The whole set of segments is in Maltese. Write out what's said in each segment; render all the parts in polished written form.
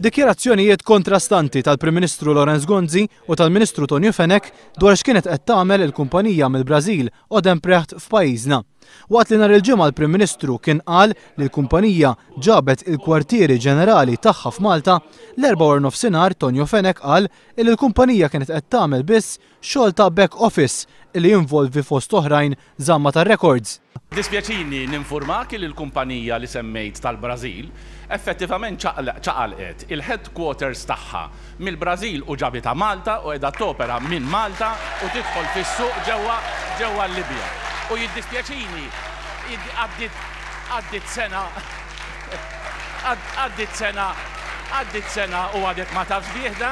Dikjarazzjonijiet kontrastanti tal-Prim Ministru Lorenz Gonzi u tal-Ministru Tonio Fenech dwar x'kienet qed tagħmel il-kumpanija mill-Brażil Odebrecht f'pajjiżna. Waqt li nhar il-ġimgħa l-Prim Ministru kien qal li l-kumpanija ġabet il-kwartieri ġenerali tagħha f'Malta, l-4 nofsinhar Tonio Fenech qal li l-kumpanija kienet qed tagħmel biss xogħol ta' back office li jinvolvi fost oħrajn żamma tar-records. Dispjaċini ninformak li l-kumpanija li semmejt tal-Brażil effettivament ċaqalqet il-headquarters tagħha mill-Brażil u ġabita Malta u qiegħda topera minn Malta u tidħol fis-suq ġewwa l-Libja. U jiddispjaċini għaddit sena u għadet ma tafx bieħda.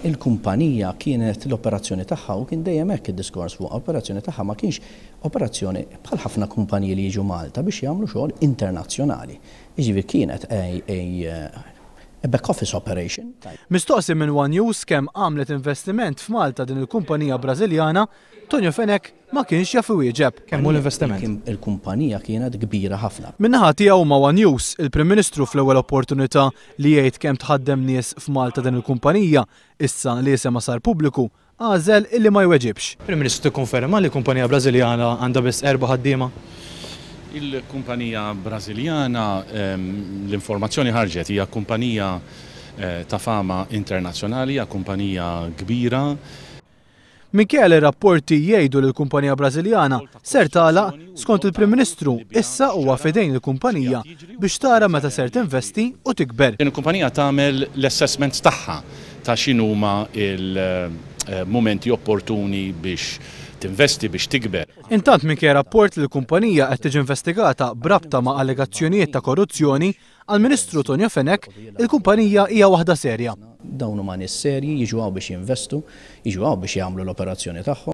Il-kumpanija kienet l-operazzjoni tagħha u kien dejjem hekk id-diskors fuq operazzjoni tagħha ma kienx operazzjoni bħal ħafna kumpaniji li jiġu Malta biex jagħmlu xogħol internazzjonali. Jiġifieri kienet a back office operation. Mistoqsi minn One News kemm għamlet investiment f'Malta din il-kumpanija Brażiljana, Tonio Fenech ma kienx jaf iwieġeb kemm hu l-investiment. Il-kumpanija kienet kbira ħafna. Min-naħa tiegħu ma' One News, il-Prim Ministru fl-ewwel opportunità li jgħid kemm tħaddem nies f'Malta din il-kumpanija, issa li isema sar pubbliku, għażel illi ma jweġibx. Prim Ministru tikkonferma li l-kumpanija Brażiljana għandha biss 4 ħaddiema? Il-kumpanija Brażiljana, l-informazzjoni ħarġet, hija kumpanija ta' fama internazzjonali, hija kumpanija kbira. Minkejja rapporti jgħidu li l-kumpanija Brażiljana ser tagħlaq skont il-Prim Ministru issa huwa fidejn il-kumpanija biex tara meta ser tinvesti u tikber. Il-kumpanija tagħmel l-assessments tagħha ta' x'inhuma il-momenti opportuni biex tinvesti biex tikber. Intant minkejja rapport li l-kumpanija qed tiġi investigata b'rabta ma' allegazzjonijiet ta' korruzzjoni, għall-Ministru Tonio Fenech il-kumpanija hija waħda serja. Dawn huma nies serji jiġu biex jinvestu, jiġu biex jagħmlu l-operazzjoni tagħhom.